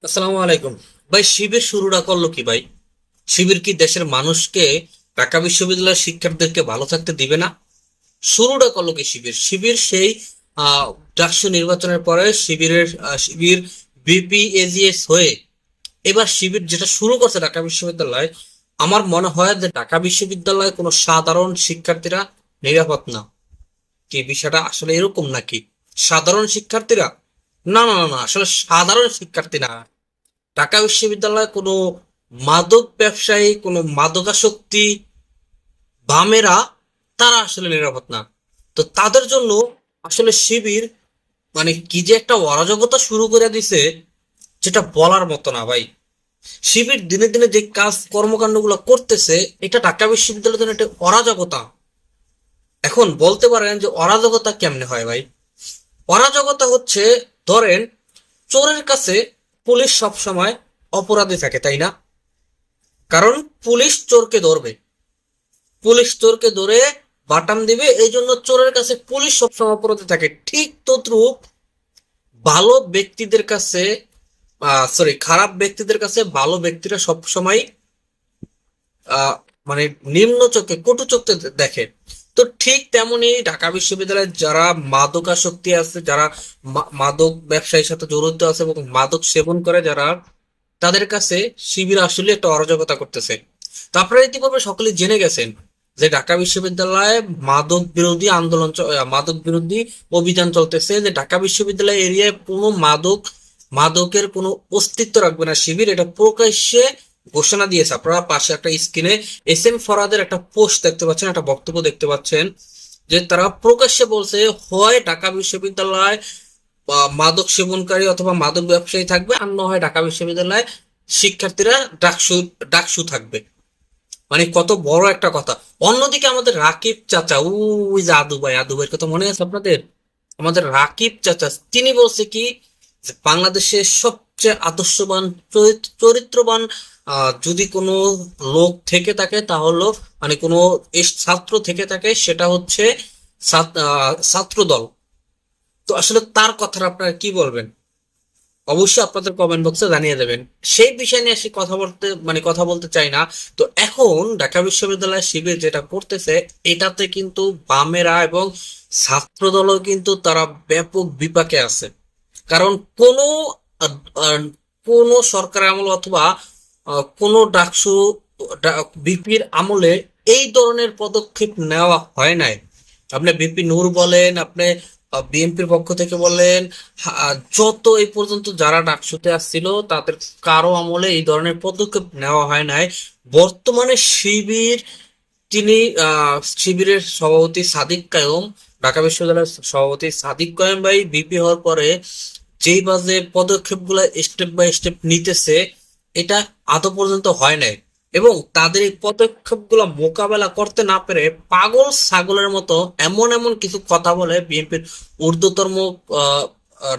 আসসালামু আলাইকুম। ভাই, শিবির শুরুটা করলো কি ভাই? শিবির কি দেশের মানুষকে, ঢাকা বিশ্ববিদ্যালয়ের শিক্ষার্থীদেরকে ভালো থাকতে দিবে না? শুরুটা করলো কি শিবির? শিবির সেই আহ ডাকসু নির্বাচনের পরে শিবির বিপিএজিএস হয়ে এবার শিবির যেটা শুরু করছে ঢাকা বিশ্ববিদ্যালয়, আমার মনে হয় যে ঢাকা বিশ্ববিদ্যালয়ে কোনো সাধারণ শিক্ষার্থীরা নিরাপদ না। কি বিষয়টা আসলে এরকম নাকি? সাধারণ শিক্ষার্থীরা, না না না না, আসলে সাধারণ শিক্ষার্থী না। ঢাকা বিশ্ববিদ্যালয়ে কোনো মাদক ব্যবসায়ী, কোনো মাদকাসক্তি বামেরা, তারা আসলে নিরাপদ না। তো তাদের জন্য আসলে শিবির মানে কি যে একটা অরাজকতা শুরু করে দিছে, যেটা বলার মতো না ভাই। শিবির দিনে দিনে যে কাজ কর্মকাণ্ডগুলো করতেছে, এটা ঢাকা বিশ্ববিদ্যালয়ের জন্য একটা অরাজকতা। এখন বলতে পারেন যে অরাজকতা কেমনে হয় ভাই? অরাজকতা হচ্ছে, ধরেন, চোরের কাছে পুলিশ সব সময় অপরাধী থাকে, তাই না? কারণ পুলিশ চোরকে ধরবে, পুলিশ চোরকে ধরে বাটাম দিবে, এই জন্য চোরের কাছে পুলিশ সবসময় অপরাধী থাকে। ঠিক তদ্রুপ ভালো ব্যক্তিদের কাছে, সরি, খারাপ ব্যক্তিদের কাছে ভালো ব্যক্তিরা সবসময় আহ মানে নিম্ন চোখে, কটু চোখে দেখে। তো ঠিক তেমনি ঢাকা বিশ্ববিদ্যালয়ের যারা মাদকাসক্তি আছে, যারা মাদক ব্যবসায়ীর সাথে জড়িত আছে এবং মাদক সেবন করে যারা, তাদের কাছে শিবির আসলে একটা অরাজকতা করতেছে। তো আপনারা ইতিপূর্বে সকলে জেনে গেছেন যে ঢাকা বিশ্ববিদ্যালয়ে মাদক বিরোধী আন্দোলন মাদক বিরোধী অভিযান চলতেছে, যে ঢাকা বিশ্ববিদ্যালয় এরিয়ায় কোনো মাদকের কোনো অস্তিত্ব রাখবে না শিবির, এটা প্রকাশ্যে ঘোষণা দিয়েছে। আপনারা পাশে একটা স্ক্রিনে এস এম ফরাদের একটা পোস্ট দেখতে পাচ্ছেন, একটা বক্তব্য দেখতে পাচ্ছেন, যে তারা প্রকাশ্যে বলছে হয় ঢাকা বিশ্ববিদ্যালয় মাদক সেবনকারী অথবা মাদক ব্যবসায়ী থাকবে, আর না হয় ঢাকা বিশ্ববিদ্যালয়ে শিক্ষার্থীরা ডাকসু ডাকসু থাকবে। মানে কত বড় একটা কথা। অন্যদিকে আমাদের রাকিব চাচা, ওই যে আদু ভাইয়ের কথা মনে আছে আপনাদের? আমাদের রাকিব চাচা তিনি বলছে কি, যে বাংলাদেশের সবচেয়ে আদর্শবান, চরিত্রবান যদি কোনো লোক থেকে থাকে, তাহলে মানে কোনো ছাত্র থেকে থাকে, সেটা হচ্ছে ছাত্র দল। তো আসলে তার কথাটা আপনারা কি বলবেন? অবশ্যই আপনাদের কমেন্ট বক্সে জানিয়ে দেবেন। সেই বিষয় নিয়ে সে কথা বলতে চাই না। তো এখন ঢাকা বিশ্ববিদ্যালয় শিবির যেটা করতেছে, এটাতে কিন্তু বামেরা এবং ছাত্র দলও কিন্তু তারা ব্যাপক বিপাকে আছে। কারণ কোনো আহ, আহ, কোনো সরকার আমল অথবা কোনো ডাকসু বিপির আমলে এই ধরনের পদক্ষেপ নেওয়া হয় নাই। আপনি বিপি নূর বলেন, আপনি বিএনপির পক্ষ থেকে বলেন, যত এই পর্যন্ত যারা ডাকসুতে আসছিল তাদের কারো আমলে এই ধরনের পদক্ষেপ নেওয়া হয় নাই। বর্তমানে তিনি শিবিরের সভাপতি সাদিক কায়ুম, ঢাকা বিশ্ববিদ্যালয়ের সভাপতি সাদিক কায়ুম ভাই বিপি হওয়ার পরে যেই বাজে পদক্ষেপগুলো স্টেপ বাই স্টেপ নিতেছে, এটা আদৌ পর্যন্ত হয় নাই। এবং তাদের এই পদক্ষেপগুলো মোকাবেলা করতে না পেরে পাগল ছাগলের মতো এমন এমন কিছু কথা বলে বিএনপির ঊর্ধ্বতম আহ,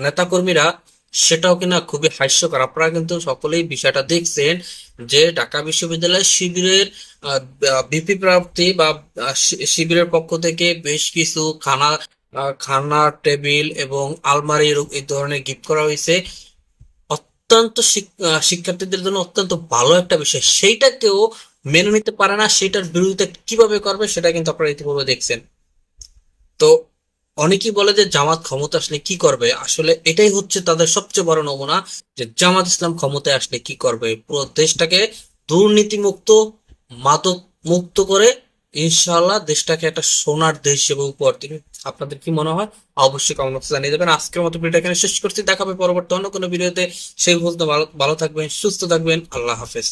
নেতাকর্মীরা, সেটাও কিনা খুবই হাস্যকর। আপনারা কিন্তু সকলেই বিষয়টা দেখছেন যে ঢাকা বিশ্ববিদ্যালয় শিবিরের ভিপি প্রার্থী বা শিবিরের পক্ষ থেকে বেশ কিছু খানা টেবিল এবং আলমারি এই ধরনের গিফট করা হয়েছে। অত্যন্ত শিক্ষার্থীদের জন্য অত্যন্ত ভালো একটা বিষয়, সেইটাকেও মেনে নিতে পারে না। সেটার বিরোধিতা কিভাবে করবে সেটা কিন্তু আপনারা ইতিপূর্বে দেখছেন। তো অনেকেই বলে যে জামাত ক্ষমতা আসলে কি করবে, আসলে এটাই হচ্ছে তাদের সবচেয়ে বড় নমুনা, যে জামাত ইসলাম ক্ষমতায় আসলে কি করবে। পুরো দেশটাকে দুর্নীতি মুক্ত, মাদক মুক্ত করে ইনশাআল্লাহ দেশটাকে একটা সোনার দেশ হিসেবে উপহার দিবে। আপনাদের কি মনে হয়? অবশ্যই কমেন্ট বক্সে জানিয়ে দেবেন। আজকের মতো ভিডিও এখানে শেষ করছি, দেখাবে পরবর্তী অন্য কোনো ভিডিওতে। সেই পর্যন্ত ভালো ভালো থাকবেন, সুস্থ থাকবেন। আল্লাহ হাফেজ।